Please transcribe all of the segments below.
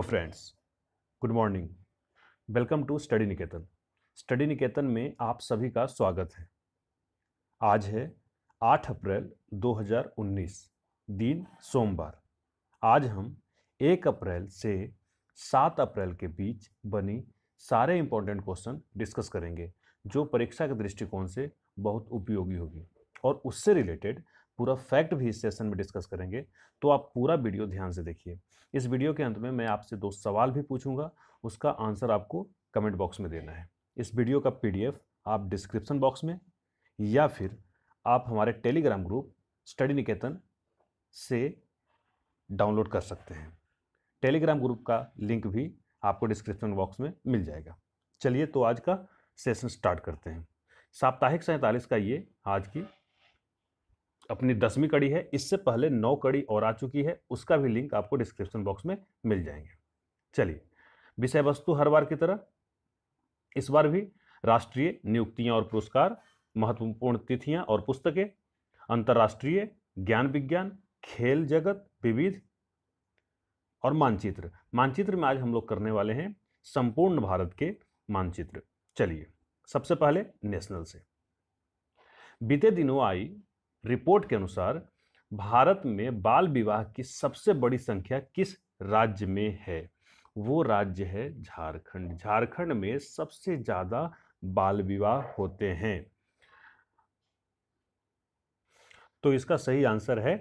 Friends, good morning. Welcome to study Niketan. Study Niketan में आप सभी का स्वागत है। आज है 8 अप्रैल 2019, दिन सोमवार। आज हम 1 अप्रैल से 7 अप्रैल के बीच बनी सारे इंपॉर्टेंट क्वेश्चन डिस्कस करेंगे जो परीक्षा के दृष्टिकोण से बहुत उपयोगी होगी, और उससे रिलेटेड पूरा फैक्ट भी इस सेशन में डिस्कस करेंगे। तो आप पूरा वीडियो ध्यान से देखिए। इस वीडियो के अंत में मैं आपसे 2 सवाल भी पूछूंगा, उसका आंसर आपको कमेंट बॉक्स में देना है। इस वीडियो का पीडीएफ आप डिस्क्रिप्शन बॉक्स में या फिर आप हमारे टेलीग्राम ग्रुप स्टडी निकेतन से डाउनलोड कर सकते हैं। टेलीग्राम ग्रुप का लिंक भी आपको डिस्क्रिप्शन बॉक्स में मिल जाएगा। चलिए तो आज का सेशन स्टार्ट करते हैं। साप्ताहिक 47 का ये आज की अपनी 10वीं कड़ी है। इससे पहले 9 कड़ी और आ चुकी है, उसका भी लिंक आपको डिस्क्रिप्शन बॉक्स में मिल जाएंगे। चलिए, विषय वस्तु हर बार की तरह इस बार भी राष्ट्रीय नियुक्तियां और पुरस्कार, महत्वपूर्ण तिथियां और पुस्तकें, अंतर्राष्ट्रीय ज्ञान विज्ञान, खेल जगत विविध और मानचित्र। मानचित्र में आज हम लोग करने वाले हैं संपूर्ण भारत के मानचित्र। चलिए, सबसे पहले नेशनल से। बीते दिनों आई रिपोर्ट के अनुसार भारत में बाल विवाह की सबसे बड़ी संख्या किस राज्य में है? वो राज्य है झारखंड। झारखंड में सबसे ज्यादा बाल विवाह होते हैं। तो इसका सही आंसर है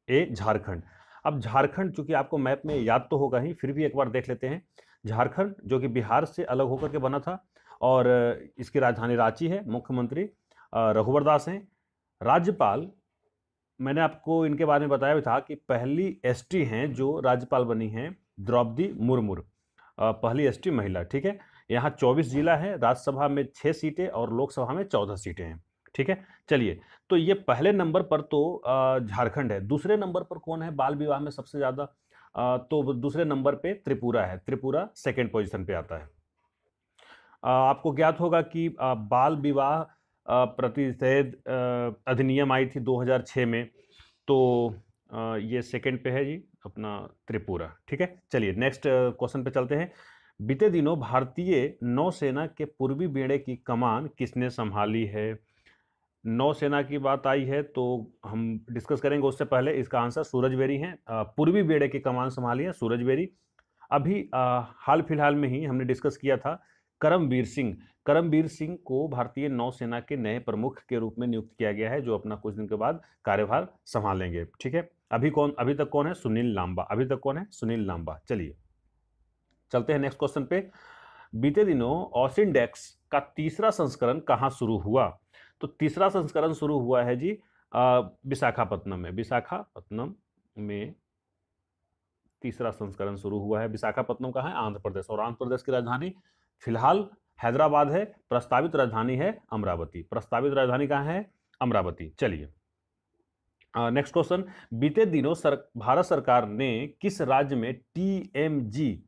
ए, झारखंड। अब झारखंड चूंकि आपको मैप में याद तो होगा ही, फिर भी एक बार देख लेते हैं। झारखंड जो कि बिहार से अलग होकर के बना था, और इसकी राजधानी रांची है। मुख्यमंत्री रघुवर दास हैं। राज्यपाल, मैंने आपको इनके बारे में बताया भी था कि पहली एसटी हैं जो राज्यपाल बनी हैं, द्रौपदी मुर्मू, पहली एसटी महिला। ठीक है, यहाँ 24 जिला है, राज्यसभा में 6 सीटें और लोकसभा में 14 सीटें हैं। ठीक है, चलिए, तो ये पहले नंबर पर तो झारखंड है। दूसरे नंबर पर कौन है बाल विवाह में सबसे ज्यादा? तो दूसरे नंबर पे त्रिपुरा है। त्रिपुरा सेकेंड पोजीशन पे आता है। आपको ज्ञात होगा कि बाल विवाह प्रतिषेध अधिनियम आई थी 2006 में, तो ये सेकंड पे है जी अपना त्रिपुरा। ठीक है, चलिए नेक्स्ट क्वेश्चन पे चलते हैं। बीते दिनों भारतीय नौसेना के पूर्वी बेड़े की कमान किसने संभाली है? नौसेना की बात आई है तो हम डिस्कस करेंगे। उससे पहले इसका आंसर सूरज बेरी है। पूर्वी बेड़े की कमान संभाली है सूरज बेरी। अभी हाल फिलहाल में ही हमने डिस्कस किया था करमबीर सिंह। करमबीर सिंह को भारतीय नौसेना के नए प्रमुख के रूप में नियुक्त किया गया है, जो अपना कुछ दिन के बाद कार्यभार संभालेंगे। ठीक है, अभी तक कौन है? सुनील लांबा। अभी तक कौन है? सुनील लांबा। चलिए चलते हैं नेक्स्ट क्वेश्चन पे। बीते दिनों ऑसिनडेक्स का तीसरा संस्करण कहां शुरू हुआ? तो तीसरा संस्करण शुरू हुआ है जी विशाखापत्तनम में। विशाखापत्तनम में तीसरा संस्करण शुरू हुआ है। विशाखापत्तनम कहाँ है? आंध्र प्रदेश। और आंध्र प्रदेश की राजधानी फिलहाल हैदराबाद है। प्रस्तावित राजधानी है अमरावती। प्रस्तावित राजधानी कहाँ है? अमरावती। चलिए नेक्स्ट क्वेश्चन। बीते दिनों भारत सरकार ने किस राज्य में टीएमजी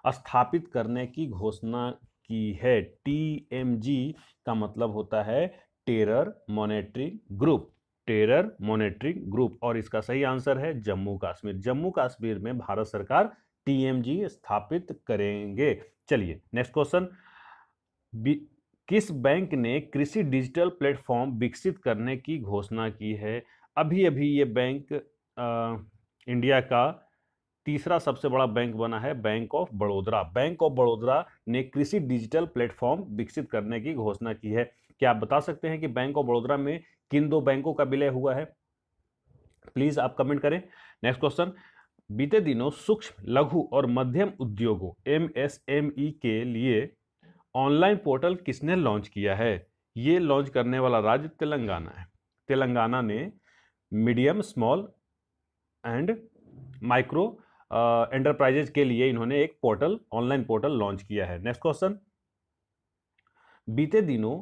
स्थापित करने की घोषणा की है? टीएमजी का मतलब होता है terror monitoring group. Terror monitoring group. और इसका सही आंसर है जम्मू कश्मीर। जम्मू कश्मीर में भारत सरकार टीएमजी स्थापित करेंगे। चलिए नेक्स्ट क्वेश्चन। किस बैंक ने कृषि डिजिटल प्लेटफॉर्म विकसित करने की घोषणा की है? अभी अभी ये बैंक इंडिया का तीसरा सबसे बड़ा बैंक बना है, bank of Baroda. Bank of Baroda ने कृषि डिजिटल प्लेटफॉर्म विकसित करने की घोषणा की है। क्या आप बता सकते हैं कि बैंक ऑफ बड़ौदा में किन 2 बैंकों का विलय हुआ है? प्लीज आप कमेंट करें। Next question. बीते दिनों सूक्ष्म लघु और मध्यम उद्योगों एमएसएमई के लिए ऑनलाइन पोर्टल किसने लॉन्च किया है? ये लॉन्च करने वाला राज्य तेलंगाना है। तेलंगाना ने medium small and micro enterprises के लिए इन्होंने एक पोर्टल, ऑनलाइन पोर्टल लॉन्च किया है। Next question. बीते दिनों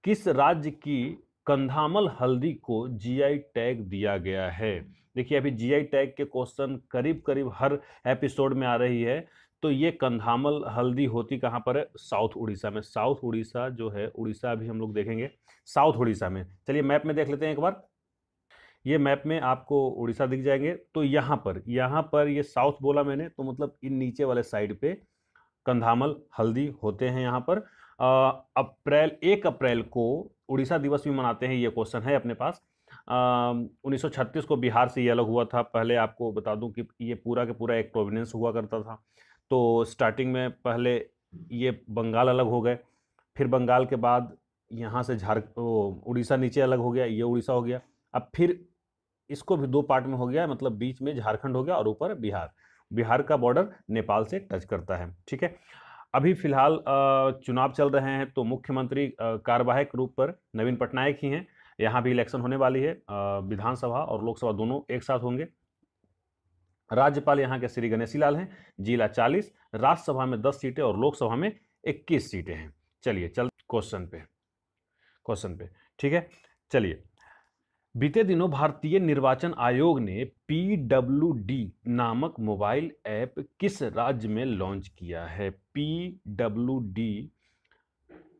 किस राज्य की कंधामल हल्दी को जीआई टैग दिया गया है? देखिए, अभी जीआई टैग के क्वेश्चन करीब करीब हर एपिसोड में आ रही है। तो ये कंधामल हल्दी होती कहां पर है? साउथ उड़ीसा में। साउथ उड़ीसा जो है, उड़ीसा अभी हम लोग देखेंगे साउथ उड़ीसा में। चलिए मैप में देख लेते हैं एक बार। ये मैप में आपको उड़ीसा दिख जाएंगे। तो यहाँ पर ये साउथ बोला मैंने, तो मतलब इन नीचे वाले साइड पे कंधामल, हल्दी होते हैं यहाँ पर। 1 अप्रैल को उड़ीसा दिवस भी मनाते हैं, ये क्वेश्चन है अपने पास। 1936 को बिहार से ये अलग हुआ था। पहले आपको बता दूं कि ये पूरा के पूरा एक प्रोविनेंस हुआ करता था। तो स्टार्टिंग में पहले ये बंगाल अलग हो गए, फिर बंगाल के बाद यहाँ से उड़ीसा नीचे अलग हो गया, ये उड़ीसा हो गया। अब फिर इसको भी 2 पार्ट में हो गया, मतलब बीच में झारखंड हो गया और ऊपर बिहार। बिहार का बॉर्डर नेपाल से टच करता है, ठीक है। अभी फिलहाल चुनाव चल रहे हैं, तो मुख्यमंत्री कार्यवाहक रूप पर नवीन पटनायक ही हैं। यहाँ भी इलेक्शन होने वाली है, विधानसभा और लोकसभा दोनों एक साथ होंगे। राज्यपाल यहाँ के श्री गणेशी लाल हैं। जिला 40, राज्यसभा में 10 सीटें और लोकसभा में 21 सीटें हैं। चलिए चल क्वेश्चन पे, ठीक है। चलिए, बीते दिनों भारतीय निर्वाचन आयोग ने PWD नामक मोबाइल ऐप किस राज्य में लॉन्च किया है? PWD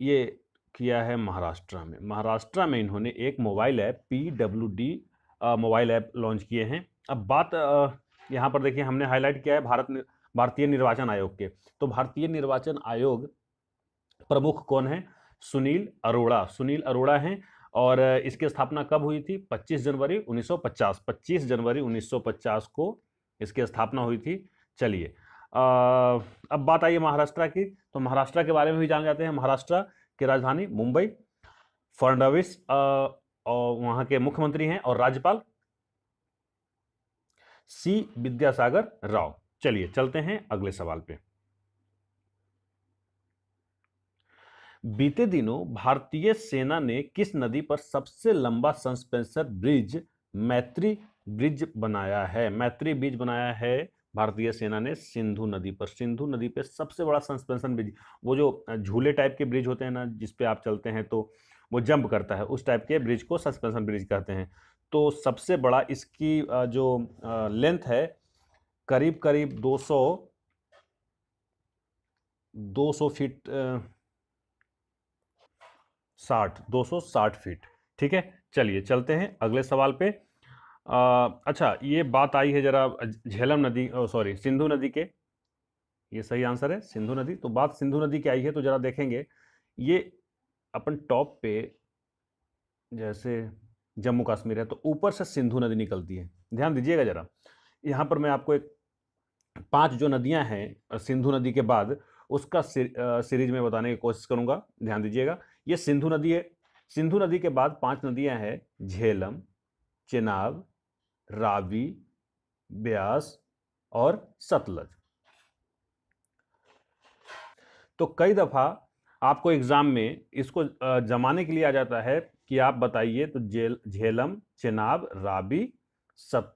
ये किया है महाराष्ट्र में। महाराष्ट्र में इन्होंने एक mobile app PWD mobile app launch किए हैं। अब बात यहाँ पर देखिए, हमने हाईलाइट किया है भारतीय निर्वाचन आयोग के। तो भारतीय निर्वाचन आयोग प्रमुख कौन है? सुनील अरोड़ा हैं। और इसकी स्थापना कब हुई थी? 25 जनवरी 1950। 25 जनवरी 1950 को इसकी स्थापना हुई थी। चलिए, अब बात आई है महाराष्ट्र की। तो महाराष्ट्र के बारे में भी जान जाते हैं। महाराष्ट्र की राजधानी मुंबई। फडणवीस और वहां के मुख्यमंत्री हैं, और राज्यपाल C विद्यासागर राव। चलिए चलते हैं अगले सवाल पे। बीते दिनों भारतीय सेना ने किस नदी पर सबसे लंबा सस्पेंशन ब्रिज मैत्री ब्रिज बनाया है? मैत्री ब्रिज बनाया है भारतीय सेना ने सिंधु नदी पर। सिंधु नदी पे सबसे बड़ा सस्पेंशन ब्रिज, वो जो झूले टाइप के ब्रिज होते हैं ना, जिसपे आप चलते हैं तो वो जंप करता है, उस टाइप के ब्रिज को सस्पेंशन ब्रिज कहते हैं। तो सबसे बड़ा इसकी जो लेंथ है, करीब करीब 200 फीट, 260 फीट, ठीक है। चलिए चलते हैं अगले सवाल पे। अच्छा, ये बात आई है जरा झेलम नदी, सॉरी सिंधु नदी के। ये सही आंसर है, सिंधु नदी। तो बात सिंधु नदी की आई है, तो जरा देखेंगे। ये अपन टॉप पे जैसे जम्मू कश्मीर है, तो ऊपर से सिंधु नदी निकलती है। ध्यान दीजिएगा जरा, यहाँ पर मैं आपको एक 5 जो नदियां हैं सिंधु नदी के बाद, उसका सीरीज में बताने की कोशिश करूंगा। ध्यान दीजिएगा, ये सिंधु नदी है। सिंधु नदी के बाद 5 नदियां हैं, झेलम, चेनाब, रावी, ब्यास और सतलज। तो कई दफा आपको एग्जाम में इसको जमाने के लिए आ जाता है कि आप बताइए तो झेलम, चेनाब, रावी,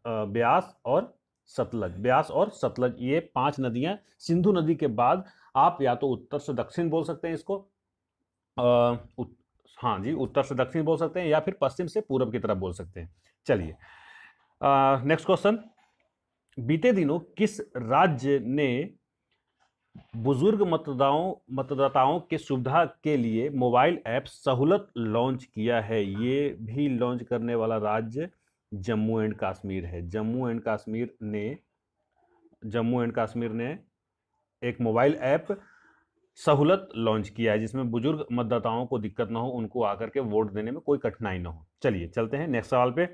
ब्यास और सतलज। ब्यास और सतलज, ये 5 नदियां सिंधु नदी के बाद आप या तो उत्तर से दक्षिण बोल सकते हैं इसको, हाँ जी, उत्तर से दक्षिण बोल सकते हैं, या फिर पश्चिम से पूर्व की तरफ बोल सकते हैं। चलिए नेक्स्ट क्वेश्चन। बीते दिनों किस राज्य ने बुजुर्ग मतदाताओं के सुविधा के लिए मोबाइल ऐप सहूलत लॉन्च किया है? ये भी लॉन्च करने वाला राज्य जम्मू एंड कश्मीर है। जम्मू एंड कश्मीर ने एक मोबाइल ऐप सहूलत लॉन्च किया है, जिसमें बुजुर्ग मतदाताओं को दिक्कत ना हो, उनको आकर के वोट देने में कोई कठिनाई ना हो। चलिए चलते हैं नेक्स्ट सवाल पे।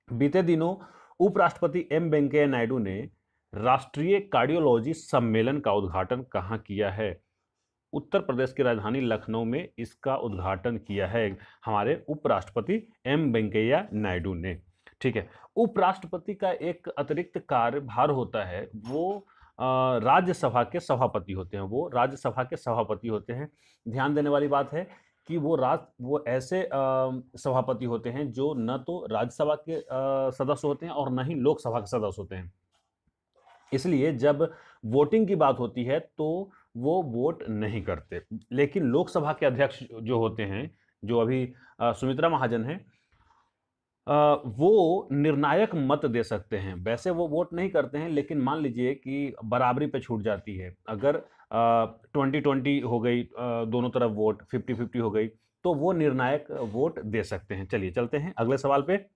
बीते दिनों उपराष्ट्रपति M वेंकैया नायडू ने राष्ट्रीय कार्डियोलॉजी सम्मेलन का उद्घाटन कहां किया है? उत्तर प्रदेश की राजधानी लखनऊ में इसका उद्घाटन किया है हमारे उपराष्ट्रपति M वेंकैया नायडू ने, ठीक है। उपराष्ट्रपति का एक अतिरिक्त कार्यभार होता है, वो राज्यसभा के सभापति होते हैं। वो राज्यसभा के सभापति होते हैं। ध्यान देने वाली बात है कि वो ऐसे सभापति होते हैं जो न तो राज्यसभा के सदस्य होते हैं और न ही लोकसभा के सदस्य होते हैं। इसलिए जब वोटिंग की बात होती है तो वो वोट नहीं करते। लेकिन लोकसभा के अध्यक्ष जो होते हैं, जो अभी सुमित्रा महाजन हैं, वो निर्णायक मत दे सकते हैं। वैसे वो वोट नहीं करते हैं, लेकिन मान लीजिए कि बराबरी पे छूट जाती है, अगर 20-20 हो गई, दोनों तरफ वोट 50-50 हो गई, तो वो निर्णायक वोट दे सकते हैं। चलिए चलते हैं अगले सवाल पे।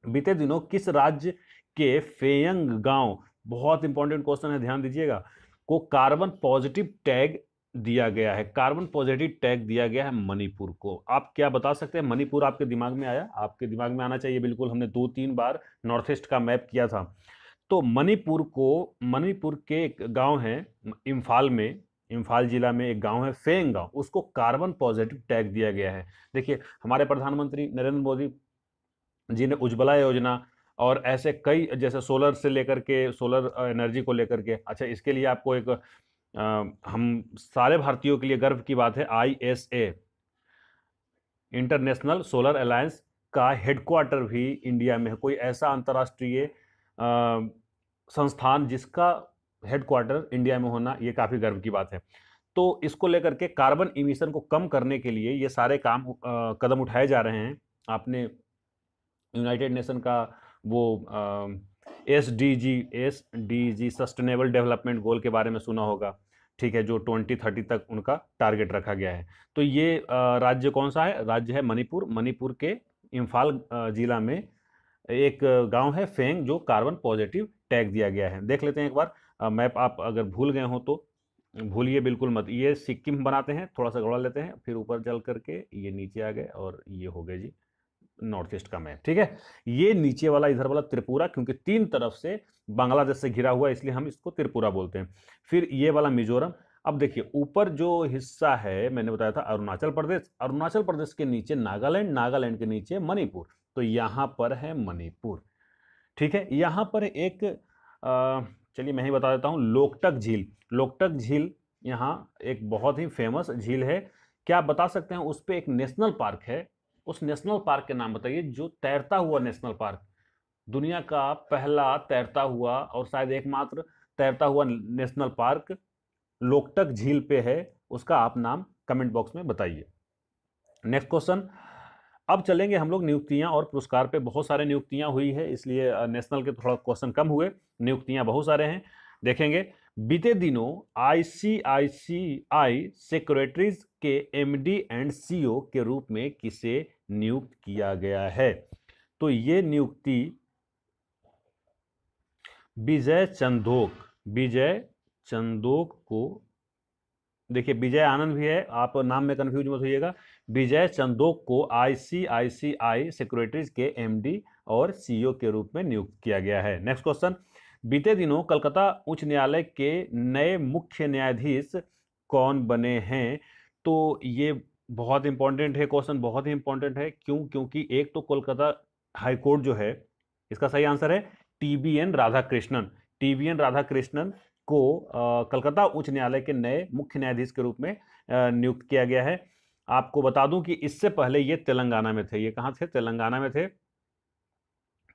बीते दिनों किस राज्य के फेयंग गांव, बहुत इंपॉर्टेंट क्वेश्चन है, ध्यान दीजिएगा, को कार्बन पॉजिटिव टैग दिया गया है? कार्बन पॉजिटिव टैग दिया गया है मणिपुर को। आप क्या बता सकते हैं? मणिपुर आपके दिमाग में आया? आपके दिमाग में आना चाहिए बिल्कुल, हमने 2-3 बार नॉर्थ ईस्ट का मैप किया था। तो मणिपुर को, मणिपुर के एक गांव है इम्फाल में, इम्फाल जिला में एक गांव है फेंग गांव, उसको कार्बन पॉजिटिव टैग दिया गया है। देखिए, हमारे प्रधानमंत्री नरेंद्र मोदी जी ने उज्ज्वला योजना और ऐसे कई, जैसे सोलर से लेकर के, सोलर एनर्जी को लेकर के, अच्छा इसके लिए आपको एक हम सारे भारतीयों के लिए गर्व की बात है, ISA इंटरनेशनल सोलर अलायंस का हेडक्वार्टर भी इंडिया में है। कोई ऐसा अंतर्राष्ट्रीय संस्थान जिसका हेडक्वार्टर इंडिया में होना, ये काफ़ी गर्व की बात है। तो इसको लेकर के कार्बन इमिशन को कम करने के लिए ये सारे कदम उठाए जा रहे हैं। आपने यूनाइटेड नेशन का वो SDG सस्टेनेबल डेवलपमेंट गोल के बारे में सुना होगा, ठीक है, जो 2030 तक उनका टारगेट रखा गया है। तो ये राज्य कौन सा है? राज्य है मणिपुर। मणिपुर के इम्फाल जिला में एक गांव है फेंग, जो कार्बन पॉजिटिव टैग दिया गया है। देख लेते हैं एक बार मैप, आप अगर भूल गए हो तो भूलिए बिल्कुल मत। ये सिक्किम बनाते हैं, थोड़ा सा गड़बड़ लेते हैं, फिर ऊपर चल करके ये नीचे आ गए और ये हो गए जी नॉर्थ ईस्ट का मैप, ठीक है। ये नीचे वाला, इधर वाला त्रिपुरा, क्योंकि 3 तरफ से बांग्लादेश से घिरा हुआ है इसलिए हम इसको त्रिपुरा बोलते हैं। फिर ये वाला मिजोरम। अब देखिए ऊपर जो हिस्सा है मैंने बताया था अरुणाचल प्रदेश, अरुणाचल प्रदेश के नीचे नागालैंड, नागालैंड के नीचे मणिपुर, तो यहां पर है मणिपुर, ठीक है। यहां पर एक चलिए मैं ही बता देता हूं, लोकटक झील। लोकटक झील यहाँ एक बहुत ही फेमस झील है। क्या आप बता सकते हैं उस पर एक नेशनल पार्क है? उस नेशनल पार्क के नाम बताइए, जो तैरता हुआ नेशनल पार्क, दुनिया का पहला तैरता हुआ और शायद एकमात्र तैरता हुआ नेशनल पार्क लोकटक झील पे है, उसका आप नाम कमेंट बॉक्स में बताइए। Next question. अब चलेंगे हम लोग नियुक्तियां और पुरस्कार पे। बहुत सारे नियुक्तियां हुई है, इसलिए नेशनल के थोड़ा क्वेश्चन कम हुए, नियुक्तियां बहुत सारे हैं। देखेंगे, बीते दिनों ICICI सेक्रेटरीज के MD एंड CEO के रूप में किसे नियुक्त किया गया है? तो ये नियुक्ति विजय चंदोक, विजय चंदोक को, देखिए विजय आनंद भी है, आप नाम में कंफ्यूज मत होइएगा। विजय चंदोक को ICICI सिक्योरिटीज के MD और CEO के रूप में नियुक्त किया गया है। Next question. बीते दिनों कलकत्ता उच्च न्यायालय के नए मुख्य न्यायाधीश कौन बने हैं? तो ये बहुत इंपॉर्टेंट है क्वेश्चन, बहुत ही इंपॉर्टेंट है। क्यों? क्योंकि एक तो कोलकाता हाईकोर्ट जो है, इसका सही आंसर है TBN राधाकृष्णन। TBN राधाकृष्णन को कलकत्ता उच्च न्यायालय के नए मुख्य न्यायाधीश के रूप में नियुक्त किया गया है। आपको बता दूं कि इससे पहले ये तेलंगाना में थे। ये कहाँ थे? तेलंगाना में थे,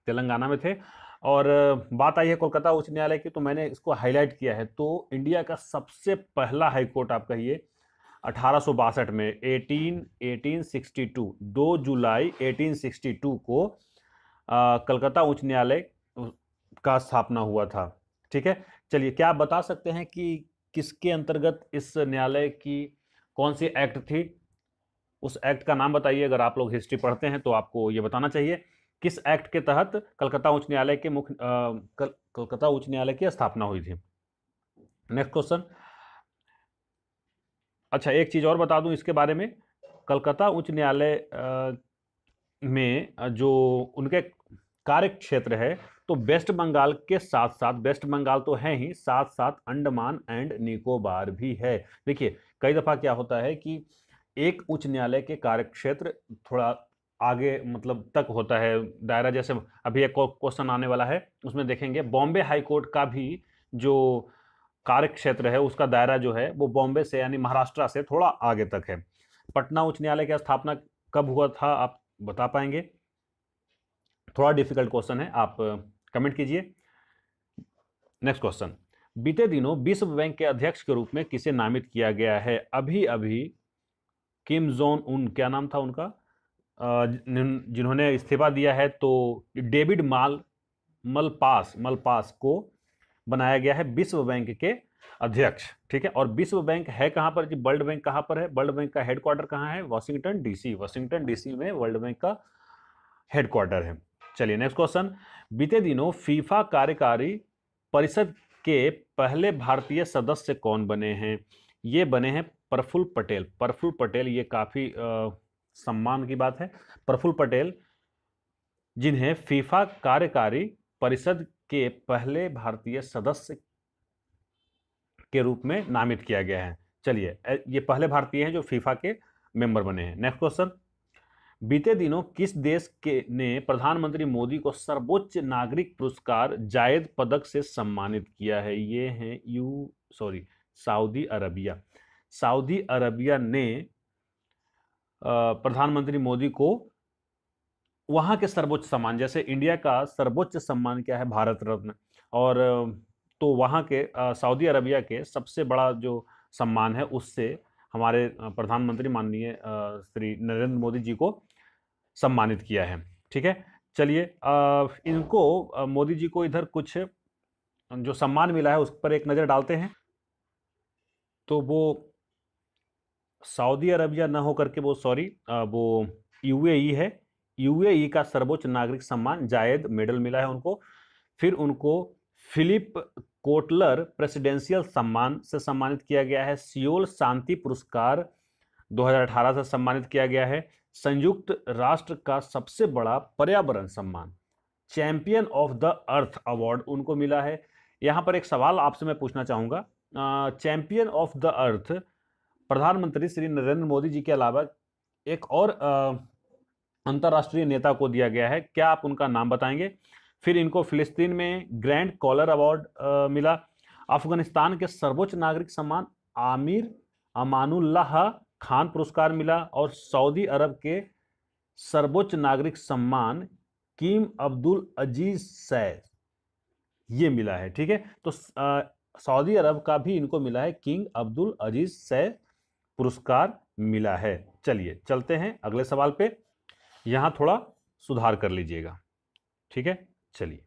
तेलंगाना में थे। और बात आई है कोलकाता उच्च न्यायालय की, तो मैंने इसको हाईलाइट किया है। तो इंडिया का सबसे पहला हाईकोर्ट आप कहिए 1862 में, 1862, 2 जुलाई 1862 को कलकत्ता उच्च न्यायालय का स्थापना हुआ था, ठीक है। चलिए, क्या आप बता सकते हैं कि किसके अंतर्गत इस न्यायालय की कौन सी एक्ट थी? उस एक्ट का नाम बताइए। अगर आप लोग हिस्ट्री पढ़ते हैं तो आपको ये बताना चाहिए किस एक्ट के तहत कलकत्ता उच्च न्यायालय के कलकत्ता उच्च न्यायालय की स्थापना हुई थी। Next question. अच्छा, एक चीज और बता दूं इसके बारे में, कलकत्ता उच्च न्यायालय में जो उनके कार्य क्षेत्र है, तो वेस्ट बंगाल के साथ साथ, वेस्ट बंगाल तो है ही, साथ साथ अंडमान एंड निकोबार भी है। देखिए, कई दफा क्या होता है कि एक उच्च न्यायालय के कार्य क्षेत्र थोड़ा आगे मतलब तक होता है दायरा। जैसे अभी एक क्वेश्चन आने वाला है, उसमें देखेंगे बॉम्बे हाई कोर्ट का भी जो कार्य क्षेत्र है, उसका दायरा जो है वो बॉम्बे से यानी महाराष्ट्र से थोड़ा आगे तक है। पटना उच्च न्यायालय की स्थापना कब हुआ था, आप बता पाएंगे? थोड़ा डिफिकल्ट क्वेश्चन है, आप कमेंट कीजिए। Next question. बीते दिनों विश्व बैंक के अध्यक्ष के रूप में किसे नामित किया गया है? अभी अभी किम जोंग उन, क्या नाम था उनका, जिन्होंने इस्तीफा दिया है, तो डेविड मलपास को बनाया गया है विश्व बैंक के अध्यक्ष, ठीक है। और विश्व बैंक है कहां पर जी? वर्ल्ड बैंक कहां पर है? वर्ल्ड बैंक का हेडक्वार्टर कहां है? वाशिंगटन DC, वाशिंगटन DC में वर्ल्ड बैंक का हेडक्वार्टर है। चलिए नेक्स्ट क्वेश्चन, बीते दिनों फीफा कार्यकारी परिषद के पहले भारतीय सदस्य कौन बने हैं? ये बने हैं प्रफुल्ल पटेल। प्रफुल्ल पटेल, ये काफी सम्मान की बात है। प्रफुल्ल पटेल जिन्हें फीफा कार्यकारी परिषद के पहले भारतीय सदस्य के रूप में नामित किया गया है। चलिए, ये पहले भारतीय हैं जो फीफा के मेंबर बने हैं। नेक्स्ट क्वेश्चन, बीते दिनों किस देश के ने प्रधानमंत्री मोदी को सर्वोच्च नागरिक पुरस्कार जायद पदक से सम्मानित किया है? ये है सऊदी अरबिया। सऊदी अरबिया ने प्रधानमंत्री मोदी को वहां के सर्वोच्च सम्मान, जैसे इंडिया का सर्वोच्च सम्मान क्या है, भारत रत्न, और तो वहां के सऊदी अरबिया के सबसे बड़ा जो सम्मान है उससे हमारे प्रधानमंत्री माननीय श्री नरेंद्र मोदी जी को सम्मानित किया है। ठीक है, चलिए इनको मोदी जी को इधर कुछ जो सम्मान मिला है उस पर एक नज़र डालते हैं। तो वो सऊदी अरबिया न होकर के वो यूएई है। यूएई का सर्वोच्च नागरिक सम्मान जायद मेडल मिला है उनको। फिर उनको फिलिप कोटलर प्रेसिडेंशियल सम्मान से सम्मानित किया गया है। सियोल शांति पुरस्कार 2018 से सम्मानित किया गया है। संयुक्त राष्ट्र का सबसे बड़ा पर्यावरण सम्मान champion of the earth award उनको मिला है। यहां पर एक सवाल आपसे मैं पूछना चाहूंगा, चैंपियन ऑफ द अर्थ प्रधानमंत्री श्री नरेंद्र मोदी जी के अलावा एक और अंतर्राष्ट्रीय नेता को दिया गया है, क्या आप उनका नाम बताएंगे? फिर इनको फिलिस्तीन में ग्रैंड कॉलर अवार्ड मिला। अफगानिस्तान के सर्वोच्च नागरिक सम्मान आमिर अमानुल्लाह खान पुरस्कार मिला। और सऊदी अरब के सर्वोच्च नागरिक सम्मान किंग अब्दुल अजीज सैद ये मिला है। ठीक है, तो सऊदी अरब का भी इनको मिला है किंग अब्दुल अजीज सैद पुरस्कार मिला है। चलिए चलते हैं अगले सवाल पे, यहां थोड़ा सुधार कर लीजिएगा। ठीक है, चलिए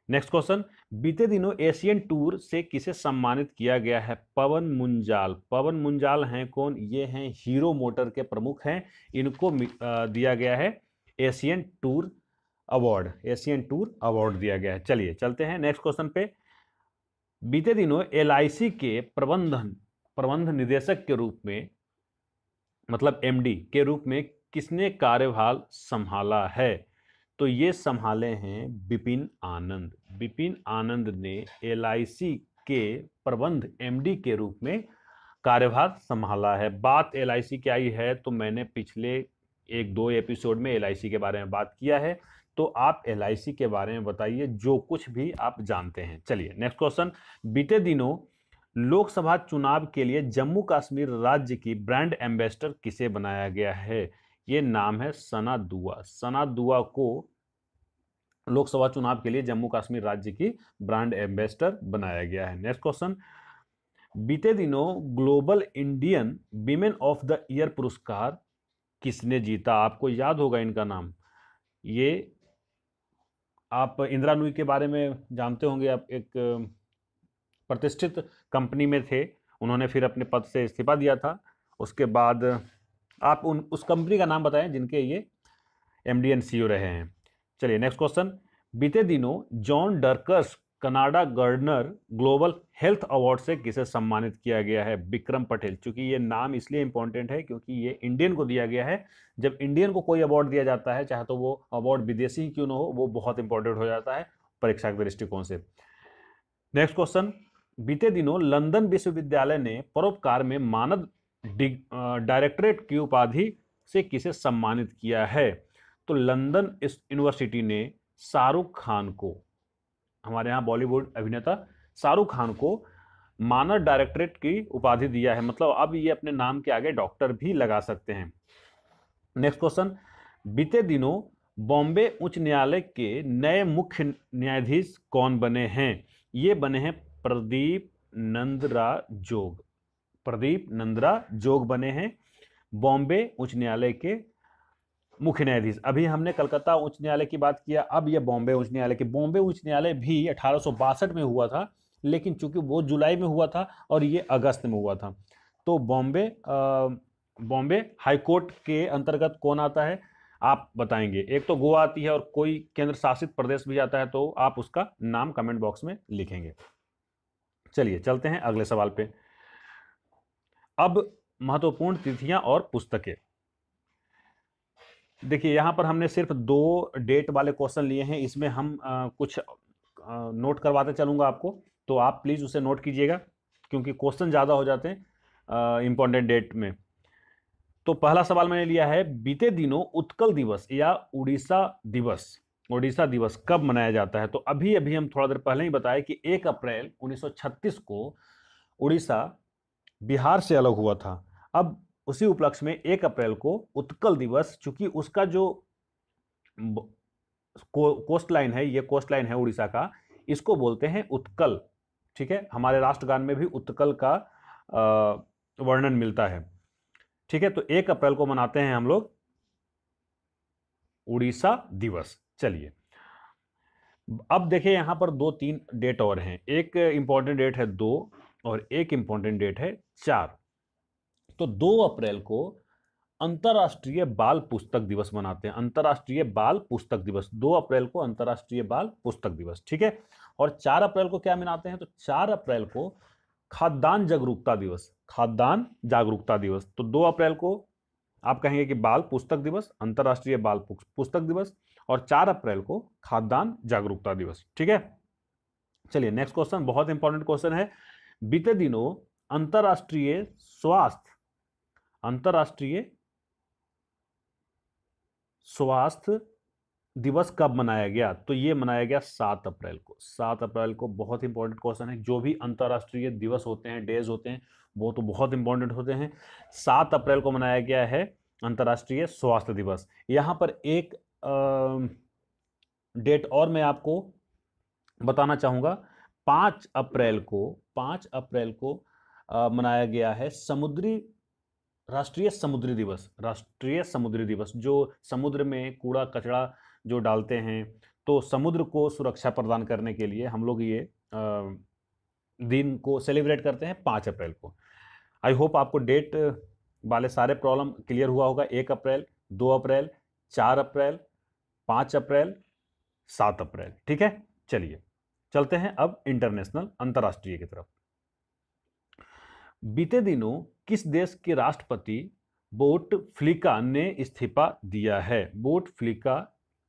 नेक्स्ट क्वेश्चन, बीते दिनों एशियन टूर से किसे सम्मानित किया गया है? पवन मुंजाल। पवन मुंजाल हैं कौन? ये हैं हीरो मोटर के प्रमुख हैं। इनको दिया गया है Asian tour award, Asian tour award दिया गया है। चलिए चलते हैं नेक्स्ट क्वेश्चन पे, बीते दिनों एलआईसी के प्रबंध निदेशक के रूप में, मतलब एमडी के रूप में किसने कार्यभार संभाला है? तो ये संभाले हैं विपिन आनंद। विपिन आनंद ने एलआईसी के प्रबंध एमडी के रूप में कार्यभार संभाला है। बात एलआईसी की आई है तो मैंने पिछले 1-2 एपिसोड में एलआईसी के बारे में बात किया है, तो आप एलआईसी के बारे में बताइए जो कुछ भी आप जानते हैं। चलिए नेक्स्ट क्वेश्चन, बीते दिनों लोकसभा चुनाव के लिए जम्मू कश्मीर राज्य की ब्रांड एम्बेसडर किसे बनाया गया है? ये नाम है सना दुआ। सना दुआ को लोकसभा चुनाव के लिए जम्मू कश्मीर राज्य की ब्रांड एम्बेसडर बनाया गया है। नेक्स्ट क्वेश्चन, बीते दिनों global Indian women of the year पुरस्कार किसने जीता? आपको याद होगा इनका नाम, ये आप इंदिरा नूई के बारे में जानते होंगे। आप एक प्रतिष्ठित कंपनी में थे, उन्होंने फिर अपने पद से इस्तीफा दिया था। उसके बाद आप उस कंपनी का नाम बताएं जिनके ये एमडी एंड सीईओ रहे हैं। चलिए नेक्स्ट क्वेश्चन, बीते दिनों John Dirks Canada Gairdner global health award से किसे सम्मानित किया गया है? विक्रम पटेल। चूंकि ये नाम इसलिए इंपॉर्टेंट है क्योंकि ये इंडियन को दिया गया है। जब इंडियन को कोई अवार्ड दिया जाता है, चाहे तो वो अवार्ड विदेशी ही क्यों ना हो, वो बहुत इंपॉर्टेंट हो जाता है परीक्षा के दृष्टिकोण से। नेक्स्ट क्वेश्चन, बीते दिनों लंदन विश्वविद्यालय ने परोपकार में मानद डायरेक्टरेट की उपाधि से किसे सम्मानित किया है? तो लंदन यूनिवर्सिटी ने शाहरुख खान को, हमारे यहाँ बॉलीवुड अभिनेता शाहरुख खान को मानद डायरेक्टरेट की उपाधि दिया है। मतलब अब ये अपने नाम के आगे डॉक्टर भी लगा सकते हैं। नेक्स्ट क्वेश्चन, बीते दिनों बॉम्बे उच्च न्यायालय के नए मुख्य न्यायाधीश कौन बने हैं? ये बने हैं प्रदीप नंद्रा जोग। प्रदीप नंद्रा जोग बने हैं बॉम्बे उच्च न्यायालय के मुख्य न्यायाधीश। अभी हमने कलकत्ता उच्च न्यायालय की बात किया, अब यह बॉम्बे उच्च न्यायालय की। बॉम्बे उच्च न्यायालय भी 1862 में हुआ था, लेकिन चूंकि वो जुलाई में हुआ था और ये अगस्त में हुआ था, तो बॉम्बे हाई कोर्ट के अंतर्गत कौन आता है? आप बताएंगे। एक तो गोवा आती है और कोई केंद्र शासित प्रदेश भी आता है, तो आप उसका नाम कमेंट बॉक्स में लिखेंगे। चलिए चलते हैं अगले सवाल पे। अब महत्वपूर्ण तिथियां और पुस्तकें। देखिए यहां पर हमने सिर्फ 2 डेट वाले क्वेश्चन लिए हैं, इसमें हम कुछ नोट करवाते चलूंगा आपको, तो आप प्लीज उसे नोट कीजिएगा क्योंकि क्वेश्चन ज्यादा हो जाते हैं इंपॉर्टेंट डेट में। तो पहला सवाल मैंने लिया है, बीते दिनों उत्कल दिवस या उड़ीसा दिवस कब मनाया जाता है? तो अभी अभी हम थोड़ा देर पहले ही बताया कि 1 अप्रैल 1936 को उड़ीसा बिहार से अलग हुआ था। अब उसी उपलक्ष्य में 1 अप्रैल को उत्कल दिवस, चूंकि उसका जो कोस्ट लाइन है, ये कोस्ट लाइन है उड़ीसा का, इसको बोलते हैं उत्कल। ठीक है, हमारे राष्ट्रगान में भी उत्कल का वर्णन मिलता है। ठीक है, तो 1 अप्रैल को मनाते हैं हम लोग उड़ीसा दिवस। चलिए अब देखिए यहां पर 2-3 डेट और हैं। एक इंपॉर्टेंट डेट है 2 और एक इंपॉर्टेंट डेट है 4। तो 2 अप्रैल को अंतर्राष्ट्रीय बाल पुस्तक दिवस मनाते हैं। अंतर्राष्ट्रीय बाल पुस्तक दिवस 2 अप्रैल को अंतर्राष्ट्रीय बाल पुस्तक दिवस। ठीक है, और 4 अप्रैल को क्या मनाते हैं? तो 4 अप्रैल को खाद्यान्न जागरूकता दिवस। खाद्यान्न जागरूकता दिवस। तो 2 अप्रैल को आप कहेंगे कि बाल पुस्तक दिवस, अंतर्राष्ट्रीय बाल पुस्तक दिवस, और 4 अप्रैल को खाद्यान्न जागरूकता दिवस। ठीक है, चलिए नेक्स्ट क्वेश्चन, बहुत इंपॉर्टेंट क्वेश्चन है। बीते दिनों अंतर्राष्ट्रीय स्वास्थ्य दिवस कब मनाया गया? तो ये मनाया गया 7 अप्रैल को। 7 अप्रैल को बहुत इंपॉर्टेंट क्वेश्चन है। जो भी अंतर्राष्ट्रीय दिवस होते हैं, डेज होते हैं, वो तो बहुत इंपॉर्टेंट होते हैं। 7 अप्रैल को मनाया गया है अंतर्राष्ट्रीय स्वास्थ्य दिवस। यहां पर एक डेट और मैं आपको बताना चाहूंगा। 5 अप्रैल को मनाया गया है राष्ट्रीय समुद्री दिवस। राष्ट्रीय समुद्री दिवस, जो समुद्र में कूड़ा कचरा जो डालते हैं, तो समुद्र को सुरक्षा प्रदान करने के लिए हम लोग ये दिन को सेलिब्रेट करते हैं 5 अप्रैल को। आई होप आपको डेट वाले सारे प्रॉब्लम क्लियर हुआ होगा। 1 अप्रैल, 2 अप्रैल, 4 अप्रैल, 5 अप्रैल, 7 अप्रैल। ठीक है, चलिए चलते हैं अब इंटरनेशनल, अंतर्राष्ट्रीय की तरफ। बीते दिनों किस देश के राष्ट्रपति बोटफ्लिका ने इस्तीफा दिया है? बोटफ्लिका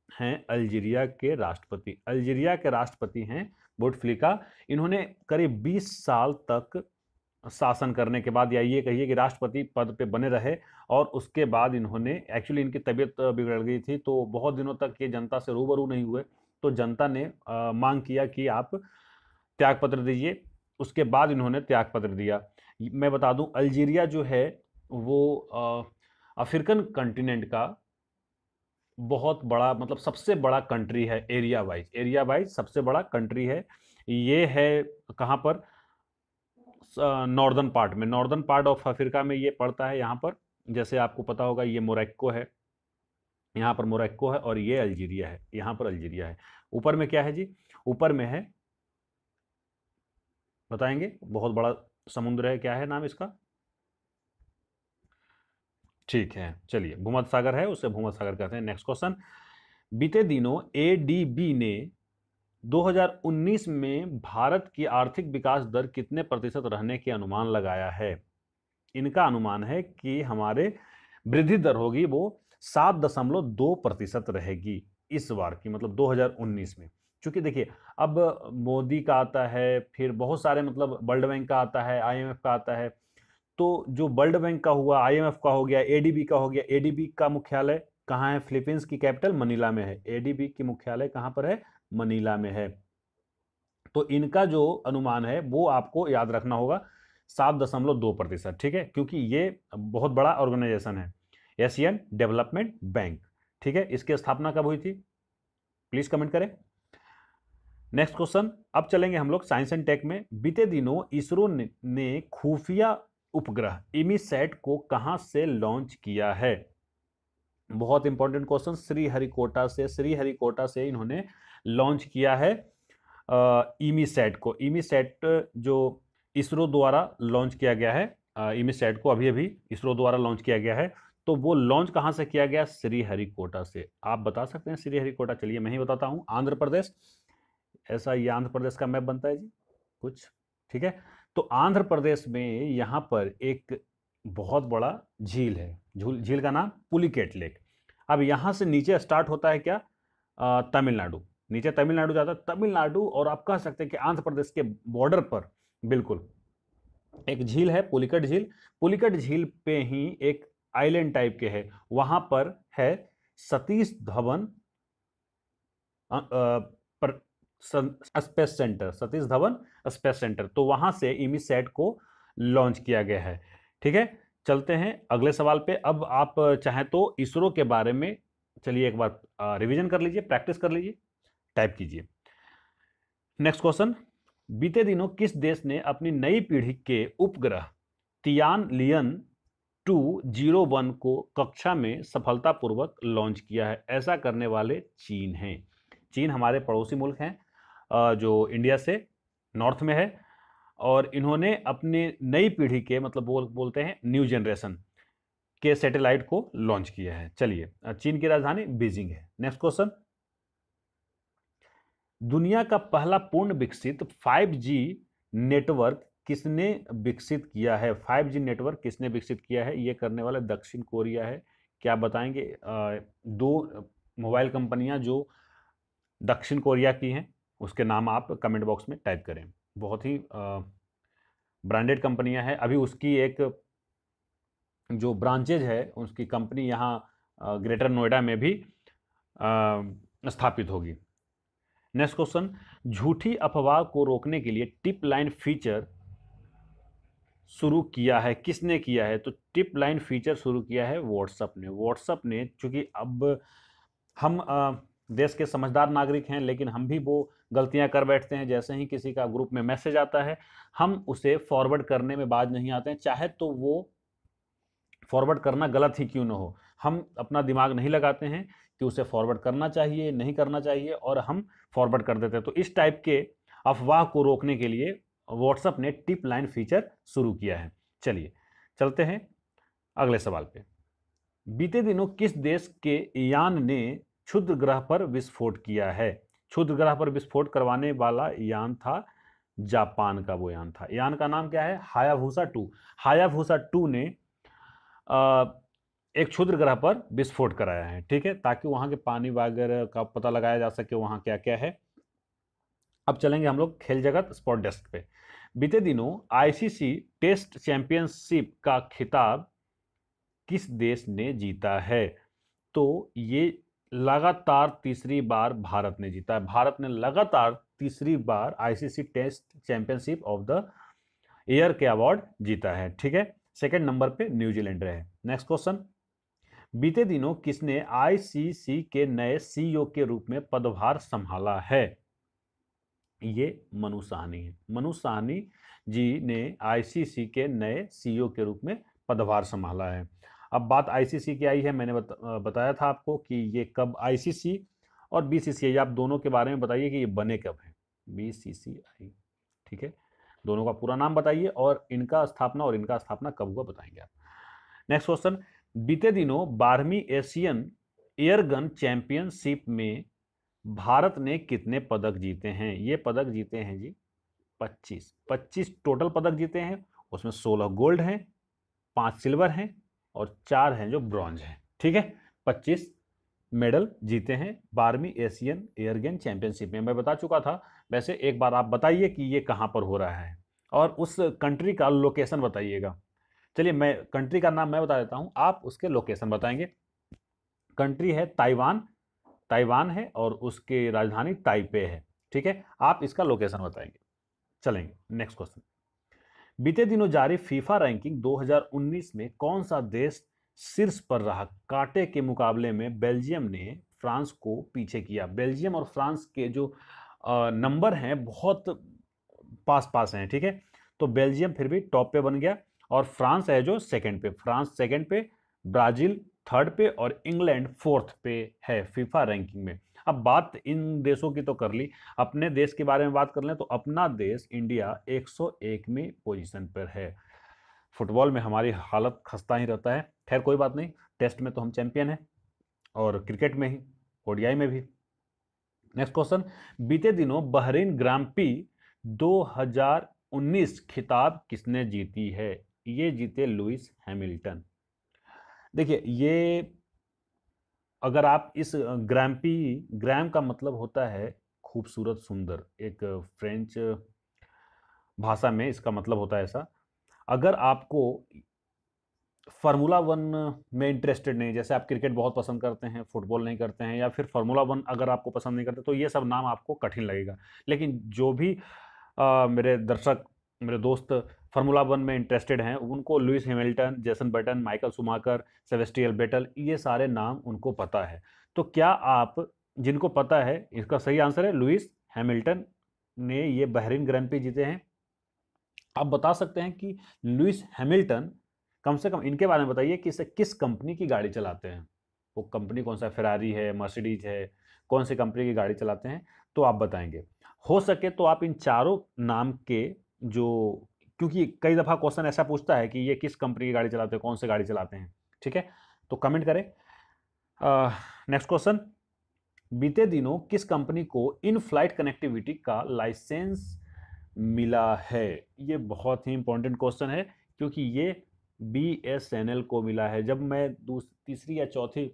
हैं अल्जीरिया के राष्ट्रपति। अल्जीरिया के राष्ट्रपति हैं बोटफ्लिका। इन्होंने करीब 20 साल तक शासन करने के बाद, या ये कहिए कि राष्ट्रपति पद पे बने रहे, और उसके बाद इन्होंने, एक्चुअली इनकी तबीयत बिगड़ गई थी, तो बहुत दिनों तक ये जनता से रूबरू नहीं हुए। तो जनता ने मांग किया कि आप त्यागपत्र दीजिए। उसके बाद इन्होंने त्यागपत्र दिया। मैं बता दूं, अल्जीरिया जो है वो अफ्रीकन कंटिनेंट का बहुत बड़ा, मतलब सबसे बड़ा कंट्री है एरिया वाइज सबसे बड़ा कंट्री है। ये है कहाँ पर? नॉर्दर्न पार्ट ऑफ अफ्रीका में ये पड़ता है। यहाँ पर जैसे आपको पता होगा, ये मोरक्को है, यहाँ पर मोरक्को है, और ये अल्जीरिया है, यहाँ पर अल्जीरिया है। ऊपर में क्या है जी? ऊपर में है, बताएंगे, बहुत बड़ा समुद्र है, क्या है नाम इसका? ठीक है, चलिए भूमध्य सागर है, उसे भूमध्य सागर कहते हैं। नेक्स्ट क्वेश्चन, बीते दिनों एडीबी ने 2019 में भारत की आर्थिक विकास दर कितने प्रतिशत रहने की अनुमान लगाया है? इनका अनुमान है कि हमारे वृद्धि दर होगी वो 7.2% रहेगी इस बार की, मतलब 2019 में। क्योंकि देखिए अब मोदी का आता है, फिर बहुत सारे, मतलब वर्ल्ड बैंक का आता है, आईएमएफ का आता है। तो जो वर्ल्ड बैंक का हुआ, आईएमएफ का हो गया, एडीबी का हो गया। एडीबी का मुख्यालय कहाँ है? फिलीपींस की कैपिटल मनीला में है। एडीबी की मुख्यालय कहाँ पर है? मनीला में है। तो इनका जो अनुमान है वो आपको याद रखना होगा, 7.2%। ठीक है, क्योंकि ये बहुत बड़ा ऑर्गेनाइजेशन है, एशियन डेवलपमेंट बैंक। ठीक है, इसकी स्थापना कब हुई थी? प्लीज कमेंट करें। नेक्स्ट क्वेश्चन, अब चलेंगे हम लोग साइंस एंड टेक में। बीते दिनों इसरो ने खुफिया उपग्रह इमीसैट को कहां से लॉन्च किया है? बहुत इंपॉर्टेंट क्वेश्चन। श्रीहरिकोटा से इन्होंने लॉन्च किया है इमीसैट को। इमीसैट जो इसरो द्वारा लॉन्च किया गया है, इमीसैट को अभी अभी इसरो द्वारा लॉन्च किया गया है। तो वो लॉन्च कहाँ से किया गया? श्रीहरिकोटा से। आप बता सकते हैं श्रीहरिकोटा? चलिए मैं ही बताता हूँ। आंध्र प्रदेश, ऐसा ये आंध्र प्रदेश का मैप बनता है जी कुछ, ठीक है। तो आंध्र प्रदेश में यहाँ पर एक बहुत बड़ा झील है, झील का नाम पुलिकेट लेक। अब यहाँ से नीचे स्टार्ट होता है क्या? तमिलनाडु, नीचे तमिलनाडु जाता है, तमिलनाडु और आप कह सकते हैं कि आंध्र प्रदेश के बॉर्डर पर बिल्कुल एक झील है, पुलिकट झील। पुलिकट झील पे ही एक आइलैंड टाइप के है, वहां पर है सतीश धवन पर space centre, Satish Dhawan space centre. तो वहां से इमीसैट को लॉन्च किया गया है, ठीक है। चलते हैं अगले सवाल पे। अब आप चाहें तो इसरो के बारे में चलिए एक बार रिवीजन कर लीजिए, प्रैक्टिस कर लीजिए, टाइप कीजिए। नेक्स्ट क्वेश्चन, बीते दिनों किस देश ने अपनी नई पीढ़ी के उपग्रह तियानलियन 201 को कक्षा में सफलतापूर्वक लॉन्च किया है? ऐसा करने वाले चीन हैं। चीन हमारे पड़ोसी मुल्क हैं जो इंडिया से नॉर्थ में है, और इन्होंने अपने नई पीढ़ी के मतलब बोलते हैं न्यू जनरेशन के सैटेलाइट को लॉन्च किया है। चलिए, चीन की राजधानी बीजिंग है। नेक्स्ट क्वेश्चन, दुनिया का पहला पूर्ण विकसित 5G नेटवर्क किसने विकसित किया है? 5G नेटवर्क किसने विकसित किया है? ये करने वाला दक्षिण कोरिया है। क्या बताएंगे? दो मोबाइल कंपनियां जो दक्षिण कोरिया की हैं, उसके नाम आप कमेंट बॉक्स में टाइप करें। बहुत ही ब्रांडेड कंपनियां हैं। अभी उसकी एक जो ब्रांचेज है, उसकी कंपनी यहाँ ग्रेटर नोएडा में भी स्थापित होगी। नेक्स्ट क्वेश्चन, झूठी अफवाह को रोकने के लिए टिप लाइन फीचर शुरू किया है, किसने किया है? तो टिप लाइन फीचर शुरू किया है व्हाट्सएप ने। व्हाट्सएप ने, चूंकि अब हम देश के समझदार नागरिक हैं, लेकिन हम भी वो गलतियां कर बैठते हैं। जैसे ही किसी का ग्रुप में मैसेज आता है, हम उसे फॉरवर्ड करने में बाज नहीं आते हैं, चाहे तो वो फॉरवर्ड करना गलत ही क्यों ना हो। हम अपना दिमाग नहीं लगाते हैं कि उसे फॉरवर्ड करना चाहिए, नहीं करना चाहिए, और हम फॉरवर्ड कर देते हैं। तो इस टाइप के अफवाह को रोकने के लिए व्हाट्सएप ने टिप लाइन फीचर शुरू किया है। चलिए चलते हैं अगले सवाल पे। बीते दिनों किस देश के यान ने क्षुद्र ग्रह पर विस्फोट किया है? क्षुद्र ग्रह पर विस्फोट करवाने वाला यान था जापान का, वो यान था। यान का नाम क्या है? हायाबुसा 2। हायाबुसा 2 ने एक क्षुद्र ग्रह पर विस्फोट कराया है, ठीक है, ताकि वहां के पानी वगैरह का पता लगाया जा सके, वहां क्या क्या है। अब चलेंगे हम लोग खेल जगत स्पोर्ट डेस्क पे। बीते दिनों आईसीसी टेस्ट चैंपियनशिप का खिताब किस देश ने जीता है? तो ये लगातार तीसरी बार भारत ने जीता है। भारत ने लगातार तीसरी बार ICC test championship of the year के अवार्ड जीता है, ठीक है। सेकंड नंबर पे न्यूजीलैंड रहे। नेक्स्ट क्वेश्चन, बीते दिनों किसने आईसीसी के नए सीईओ के रूप में पदभार संभाला है? ये मनु साहनी है। मनु साहनी जी ने आईसीसी के नए सीईओ के रूप में पदभार संभाला है। अब बात आईसीसी की आई है, मैंने बताया था आपको कि ये कब, आईसीसी और बीसीसीआई, आप दोनों के बारे में बताइए कि ये बने कब है। बीसीसीआई, ठीक है, दोनों का पूरा नाम बताइए और इनका स्थापना और इनका स्थापना कब हुआ बताएंगे आप। नेक्स्ट क्वेश्चन, बीते दिनों 12वीं एशियन एयरगन चैंपियनशिप में भारत ने कितने पदक जीते हैं? ये पदक जीते हैं जी 25 टोटल पदक जीते हैं। उसमें 16 गोल्ड हैं, 5 सिल्वर हैं और 4 हैं जो ब्रॉन्ज हैं, ठीक है। 25 मेडल जीते हैं 12वीं एशियन एयरगन चैंपियनशिप में। मैं बता चुका था। वैसे एक बार आप बताइए कि ये कहाँ पर हो रहा है और उस कंट्री का लोकेशन बताइएगा। चलिए, मैं कंट्री का नाम मैं बता देता हूँ, आप उसके लोकेशन बताएंगे। कंट्री है ताइवान, ताइवान है और उसकी राजधानी ताइपे है, ठीक है। आप इसका लोकेशन बताएंगे। चलेंगे नेक्स्ट क्वेश्चन, बीते दिनों जारी फीफा रैंकिंग 2019 में कौन सा देश शीर्ष पर रहा? कांटे के मुकाबले में बेल्जियम ने फ्रांस को पीछे किया। बेल्जियम और फ्रांस के जो नंबर हैं बहुत पास पास हैं, ठीक है। तो बेल्जियम फिर भी टॉप पे बन गया और फ्रांस है जो सेकंड पे। फ्रांस सेकंड पे, ब्राजील थर्ड पे और इंग्लैंड फोर्थ पे है फीफा रैंकिंग में। अब बात इन देशों की तो कर ली, अपने देश के बारे में बात कर लें तो अपना देश इंडिया 101वीं पोजीशन पर है। फुटबॉल में हमारी हालत खस्ता ही रहता है। खैर कोई बात नहीं, टेस्ट में तो हम चैंपियन हैं और क्रिकेट में ही, ओडीआई में भी। नेक्स्ट क्वेश्चन, बीते दिनों बहरीन ग्रां प्री 2019 खिताब किसने जीती है? ये जीते लुइस हैमिल्टन। देखिए, ये अगर आप इस ग्राम का मतलब होता है खूबसूरत सुंदर, एक फ्रेंच भाषा में इसका मतलब होता है ऐसा। अगर आपको फार्मूला वन में इंटरेस्टेड नहीं, जैसे आप क्रिकेट बहुत पसंद करते हैं, फुटबॉल नहीं करते हैं, या फिर फार्मूला वन अगर आपको पसंद नहीं करते, तो ये सब नाम आपको कठिन लगेगा। लेकिन जो भी मेरे दर्शक, मेरे दोस्त फार्मूला वन में इंटरेस्टेड हैं, उनको Lewis Hamilton, Jason button, Michael Schumacher, Sebastian Vettel, ये सारे नाम उनको पता है। तो क्या आप जिनको पता है, इसका सही आंसर है लुइस हैमिल्टन ने ये बहरीन ग्रैंड प्री जीते हैं। आप बता सकते हैं कि लुइस हैमिल्टन कम से कम इनके बारे में बताइए कि इसे किस कंपनी की गाड़ी चलाते हैं। वो कंपनी कौन सा, फेरारी है, मर्सिडीज है, कौन सी कंपनी की गाड़ी चलाते हैं, तो आप बताएंगे। हो सके तो आप इन चारों नाम के जो, क्योंकि कई दफ़ा क्वेश्चन ऐसा पूछता है कि ये किस कंपनी की गाड़ी चलाते हैं, कौन सी गाड़ी चलाते हैं, ठीक है, तो कमेंट करें। नेक्स्ट क्वेश्चन, बीते दिनों किस कंपनी को इन फ्लाइट कनेक्टिविटी का लाइसेंस मिला है? ये बहुत ही इंपॉर्टेंट क्वेश्चन है, क्योंकि ये BSNL को मिला है। जब मैं तीसरी या चौथी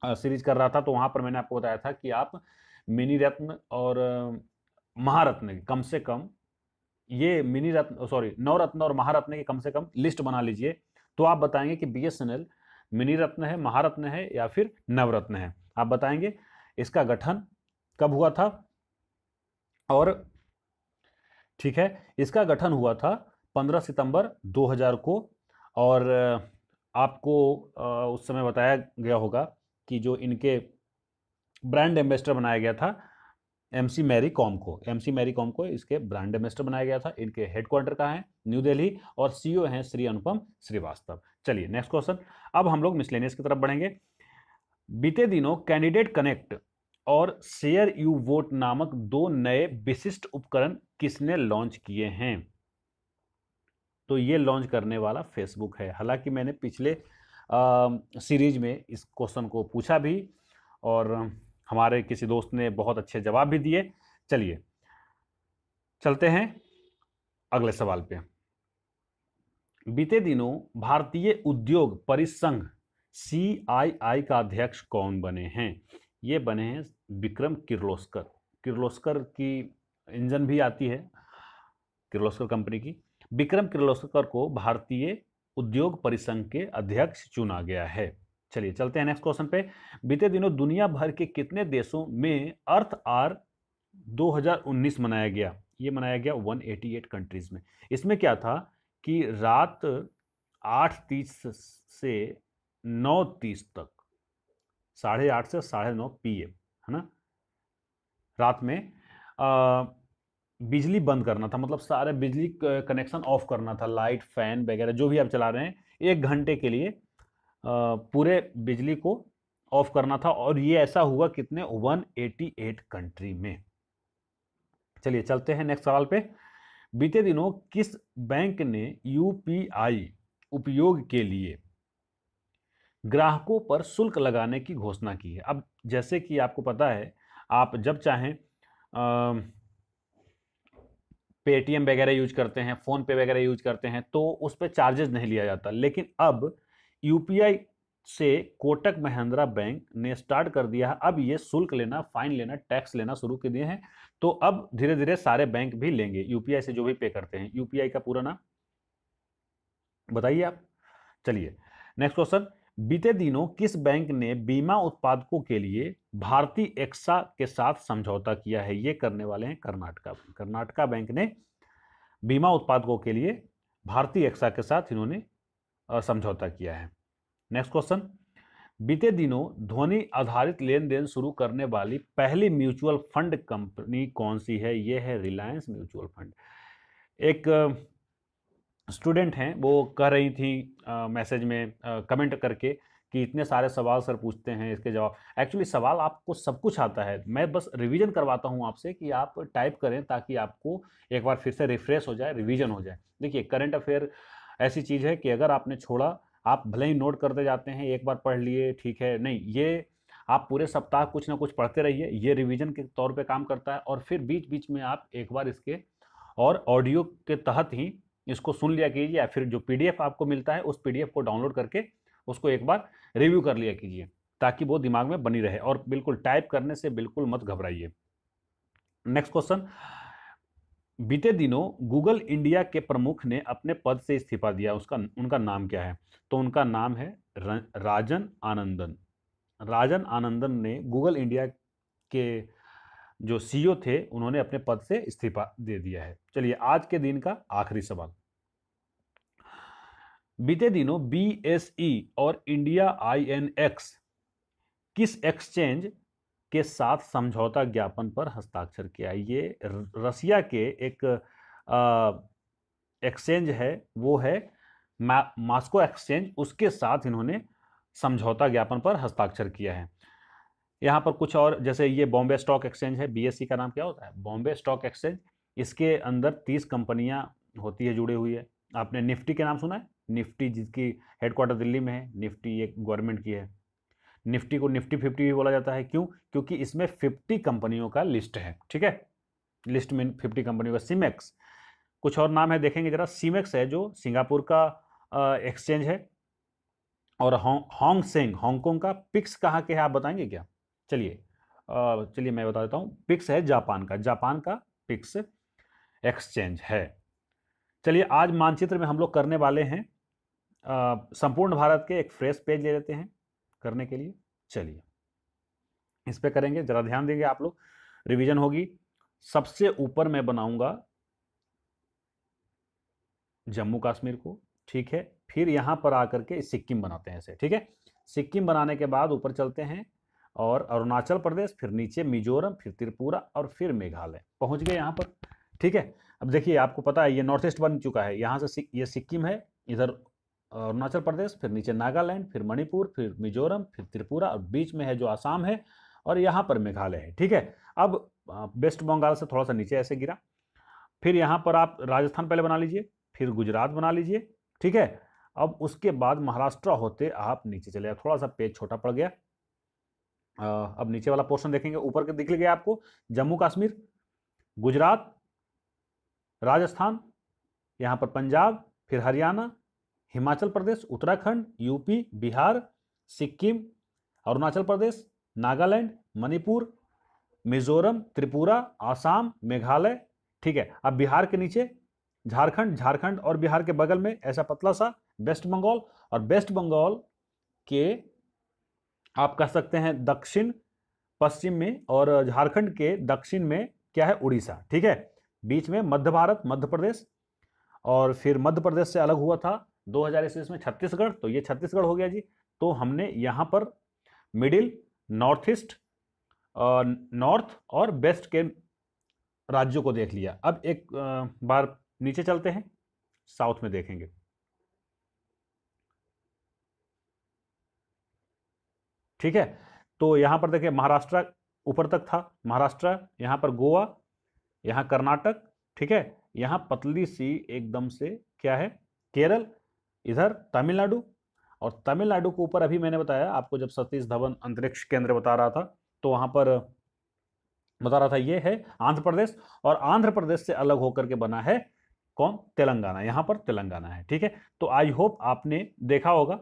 सीरीज कर रहा था, तो वहां पर मैंने आपको बताया था कि आप मिनी रत्न और महारत्न कम से कम, ये मिनी रत्न सॉरी नवरत्न और महारत्न की कम से कम लिस्ट बना लीजिए, तो आप बताएंगे कि BSNL मिनी रत्न है, महारत्न है, या फिर नवरत्न है। आप बताएंगे इसका गठन कब हुआ था, और ठीक है, इसका गठन हुआ था 15 सितंबर 2000 को, और आपको उस समय बताया गया होगा कि जो इनके ब्रांड एम्बेसडर बनाया गया था MC मैरी कॉम को इसके ब्रांड एम्बेसडर बनाया गया था। इनके हेडक्वार्टर कहाँ है? न्यू दिल्ली, और CEO हैं श्री अनुपम श्रीवास्तव। चलिए नेक्स्ट क्वेश्चन, अब हम लोग मिसलेनियस की तरफ बढ़ेंगे। बीते दिनों कैंडिडेट कनेक्ट और शेयर यू वोट नामक 2 नए विशिष्ट उपकरण किसने लॉन्च किए हैं? तो ये लॉन्च करने वाला फेसबुक है। हालांकि मैंने पिछले सीरीज में इस क्वेश्चन को पूछा भी, और हमारे किसी दोस्त ने बहुत अच्छे जवाब भी दिए। चलिए चलते हैं अगले सवाल पे। बीते दिनों भारतीय उद्योग परिसंघ CII का अध्यक्ष कौन बने हैं? ये बने हैं विक्रम किर्लोस्कर। किर्लोस्कर की इंजन भी आती है, किर्लोस्कर कंपनी की। विक्रम किर्लोस्कर को भारतीय उद्योग परिसंघ के अध्यक्ष चुना गया है। चलिए चलते हैं नेक्स्ट क्वेश्चन पे। बीते दिनों दुनिया भर के कितने देशों में अर्थ आवर 2019 मनाया गया? ये मनाया गया 188 कंट्रीज में। इसमें क्या था कि रात 8:30 से 9:30 तक, 8:30 से 9:30 PM, है ना, रात में बिजली बंद करना था, मतलब सारे बिजली कनेक्शन ऑफ करना था, लाइट, फैन वगैरह जो भी आप चला रहे हैं, 1 घंटे के लिए पूरे बिजली को ऑफ करना था। और ये ऐसा हुआ कितने? 188 कंट्री में। चलिए चलते हैं नेक्स्ट सवाल पे। बीते दिनों किस बैंक ने UPI उपयोग के लिए ग्राहकों पर शुल्क लगाने की घोषणा की है? अब जैसे कि आपको पता है, आप जब चाहें पेटीएम वगैरह यूज करते हैं, फोन पे वगैरह यूज करते हैं, तो उस पर चार्जेस नहीं लिया जाता। लेकिन अब UPI से कोटक महिंद्रा बैंक ने स्टार्ट कर दिया है अब ये शुल्क लेना, फाइन लेना, टैक्स लेना शुरू कर दिए हैं। तो अब धीरे धीरे सारे बैंक भी लेंगे UPI से जो भी पे करते हैं। UPI का पूरा नाम बताइए आप। चलिए नेक्स्ट क्वेश्चन, बीते दिनों किस बैंक ने बीमा उत्पादकों के लिए भारतीय एक्सा के साथ समझौता किया है? ये करने वाले हैं कर्नाटका बैंक ने बीमा उत्पादकों के लिए भारतीय एक्सा के साथ इन्होंने समझौता किया है। नेक्स्ट क्वेश्चन, बीते दिनों ध्वनि आधारित लेन देन शुरू करने वाली पहली म्यूचुअल फंड कंपनी कौन सी है? यह है रिलायंस म्यूचुअल फंड। एक स्टूडेंट हैं, वो कह रही थी मैसेज में कमेंट करके कि इतने सारे सवाल सर पूछते हैं, इसके जवाब। एक्चुअली सवाल आपको सब कुछ आता है, मैं बस रिवीजन करवाता हूं आपसे कि आप टाइप करें ताकि आपको एक बार फिर से रिफ्रेश हो जाए, रिवीजन हो जाए। देखिए करंट अफेयर ऐसी चीज़ है कि अगर आपने छोड़ा, आप भले ही नोट करते जाते हैं, एक बार पढ़ लिए ठीक है, नहीं, ये आप पूरे सप्ताह कुछ ना कुछ पढ़ते रहिए, ये रिवीजन के तौर पे काम करता है। और फिर बीच बीच में आप एक बार इसके और ऑडियो के तहत ही इसको सुन लिया कीजिए, या फिर जो पीडीएफ आपको मिलता है उस पीडीएफ को डाउनलोड करके उसको एक बार रिव्यू कर लिया कीजिए, ताकि वो दिमाग में बनी रहे। और बिल्कुल टाइप करने से बिल्कुल मत घबराइए। नेक्स्ट क्वेश्चन, बीते दिनों गूगल इंडिया के प्रमुख ने अपने पद से इस्तीफा दिया, उनका नाम क्या है? तो उनका नाम है राजन आनंदन। राजन आनंदन ने गूगल इंडिया के जो सीईओ थे, उन्होंने अपने पद से इस्तीफा दे दिया है। चलिए आज के दिन का आखिरी सवाल, बीते दिनों बीएसई और इंडिया आईएनएक्स किस एक्सचेंज के साथ समझौता ज्ञापन पर हस्ताक्षर किया? ये रसिया के एक एक्सचेंज है, वो है मॉस्को एक्सचेंज, उसके साथ इन्होंने समझौता ज्ञापन पर हस्ताक्षर किया है। यहाँ पर कुछ और, जैसे ये बॉम्बे स्टॉक एक्सचेंज है, बीएसई का नाम क्या होता है? Bombay stock exchange. इसके अंदर 30 कंपनियां होती है, जुड़ी हुई है। आपने निफ्टी के नाम सुना है? निफ्टी जिसकी हेडक्वार्टर दिल्ली में है, निफ्टी एक गवर्नमेंट की है। निफ्टी को निफ्टी 50 भी बोला जाता है, क्यों? क्योंकि इसमें 50 कंपनियों का लिस्ट है, ठीक है, लिस्ट में 50 कंपनियों का। सीमेक्स, कुछ और नाम है, देखेंगे जरा। सीमेक्स है जो सिंगापुर का एक्सचेंज है। और हॉन्ग सेंग हांगकांग का। पिक्स कहाँ के है आप बताएंगे क्या? चलिए मैं बता देता हूँ। पिक्स है जापान का पिक्स एक्सचेंज है। चलिए आज मानचित्र में हम लोग करने वाले हैं संपूर्ण भारत के एक फ्रेश पेज ले लेते हैं करने के लिए। चलिए इस पे करेंगे, जरा ध्यान देंगे आप लोग, रिवीजन होगी। सबसे ऊपर मैं बनाऊंगा जम्मू कश्मीर को, ठीक है, फिर यहां पर आकर के सिक्किम बनाते हैं ऐसे, ठीक है। सिक्किम बनाने के बाद ऊपर चलते हैं और अरुणाचल प्रदेश, फिर नीचे मिजोरम, फिर त्रिपुरा और फिर मेघालय, पहुंच गए यहाँ पर, ठीक है। अब देखिए आपको पता है ये नॉर्थ ईस्ट बन चुका है, यहाँ से ये सिक्किम है, इधर अरुणाचल प्रदेश, फिर नीचे नागालैंड, फिर मणिपुर, फिर मिजोरम, फिर त्रिपुरा, और बीच में है जो आसाम है, और यहाँ पर मेघालय है, ठीक है। अब वेस्ट बंगाल से थोड़ा सा नीचे ऐसे गिरा, फिर यहाँ पर आप राजस्थान पहले बना लीजिए, फिर गुजरात बना लीजिए, ठीक है। अब उसके बाद महाराष्ट्र होते आप नीचे चले, थोड़ा सा पेज छोटा पड़ गया। अब नीचे वाला पोर्शन देखेंगे, ऊपर के दिख गया आपको, जम्मू कश्मीर, गुजरात, राजस्थान, यहाँ पर पंजाब, फिर हरियाणा, हिमाचल प्रदेश, उत्तराखंड, यूपी, बिहार, सिक्किम, अरुणाचल प्रदेश, नागालैंड, मणिपुर, मिजोरम, त्रिपुरा, आसाम, मेघालय, ठीक है। अब बिहार के नीचे झारखंड और बिहार के बगल में ऐसा पतला सा वेस्ट बंगाल, और वेस्ट बंगाल के आप कह सकते हैं दक्षिण पश्चिम में, और झारखंड के दक्षिण में क्या है? उड़ीसा, ठीक है। बीच में मध्य भारत, मध्य प्रदेश, और फिर मध्य प्रदेश से अलग हुआ था 2000 ईस्वी में छत्तीसगढ़, तो ये छत्तीसगढ़ हो गया जी। तो हमने यहां पर मिडिल, नॉर्थ ईस्ट, नॉर्थ और वेस्ट के राज्यों को देख लिया। अब एक बार नीचे चलते हैं, साउथ में देखेंगे, ठीक है। तो यहां पर देखिए महाराष्ट्र ऊपर तक था, महाराष्ट्र, यहां पर गोवा, यहां कर्नाटक, ठीक है, यहां पतली सी एकदम से क्या है? केरल, इधर तमिलनाडु, और तमिलनाडु के ऊपर अभी मैंने बताया आपको जब सतीश धवन अंतरिक्ष केंद्र बता रहा था, तो वहां पर बता रहा था ये है आंध्र प्रदेश, और आंध्र प्रदेश से अलग होकर के बना है कौन? तेलंगाना, यहां पर तेलंगाना है, ठीक है। तो आई होप आपने देखा होगा,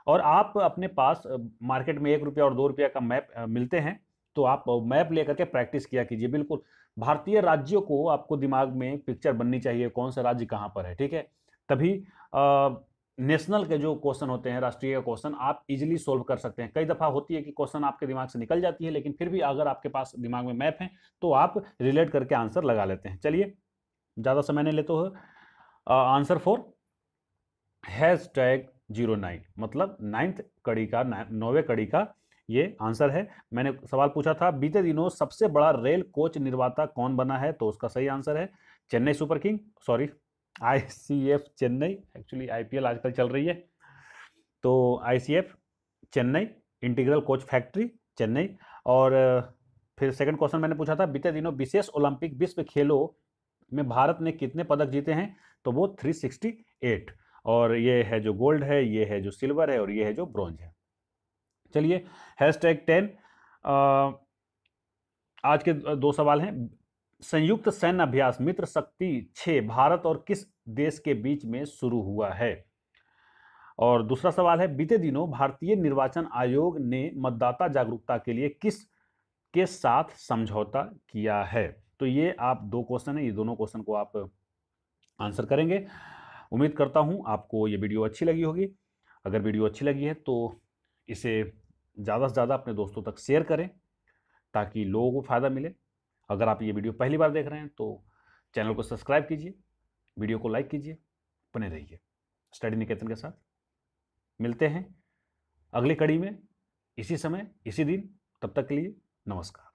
और आप अपने पास मार्केट में 1 रुपया और 2 रुपया का मैप मिलते हैं, तो आप मैप लेकर के प्रैक्टिस किया कीजिए। बिल्कुल भारतीय राज्यों को आपको दिमाग में पिक्चर बननी चाहिए, कौन सा राज्य कहाँ पर है, ठीक है। तभी नेशनल के जो क्वेश्चन होते हैं, राष्ट्रीय क्वेश्चन, आप इजीली सोल्व कर सकते हैं। कई दफा होती है कि क्वेश्चन आपके दिमाग से निकल जाती है, लेकिन फिर भी अगर आपके पास दिमाग में मैप है तो आप रिलेट करके आंसर लगा लेते हैं। चलिए ज़्यादा समय नहीं लेते हो। आंसर 4 #09, मतलब 9th कड़ी का, 9वें कड़ी का ये आंसर है। मैंने सवाल पूछा था बीते दिनों सबसे बड़ा रेल कोच निर्माता कौन बना है, तो उसका सही आंसर है Chennai super king, sorry ICF Chennai, actually IPL आजकल चल रही है, तो ICF Chennai, integral coach factory Chennai. और फिर सेकंड क्वेश्चन मैंने पूछा था बीते दिनों विशेष ओलंपिक विश्व खेलों में भारत ने कितने पदक जीते हैं, तो वो 368। और ये है जो गोल्ड है, ये है जो सिल्वर है, और ये है जो ब्रॉन्ज है। चलिए, #10 आज के दो सवाल हैं। संयुक्त सैन्य अभ्यास मित्र शक्ति 6 भारत और किस देश के बीच में शुरू हुआ है? और दूसरा सवाल है, बीते दिनों भारतीय निर्वाचन आयोग ने मतदाता जागरूकता के लिए किस के साथ समझौता किया है? तो ये आप दो क्वेश्चन है, ये दोनों क्वेश्चन को आप आंसर करेंगे। उम्मीद करता हूं आपको ये वीडियो अच्छी लगी होगी। अगर वीडियो अच्छी लगी है तो इसे ज़्यादा से ज़्यादा अपने दोस्तों तक शेयर करें ताकि लोगों को फ़ायदा मिले। अगर आप ये वीडियो पहली बार देख रहे हैं तो चैनल को सब्सक्राइब कीजिए, वीडियो को लाइक कीजिए, बने रहिए स्टडी निकेतन के साथ। मिलते हैं अगली कड़ी में, इसी समय इसी दिन। तब तक के लिए नमस्कार।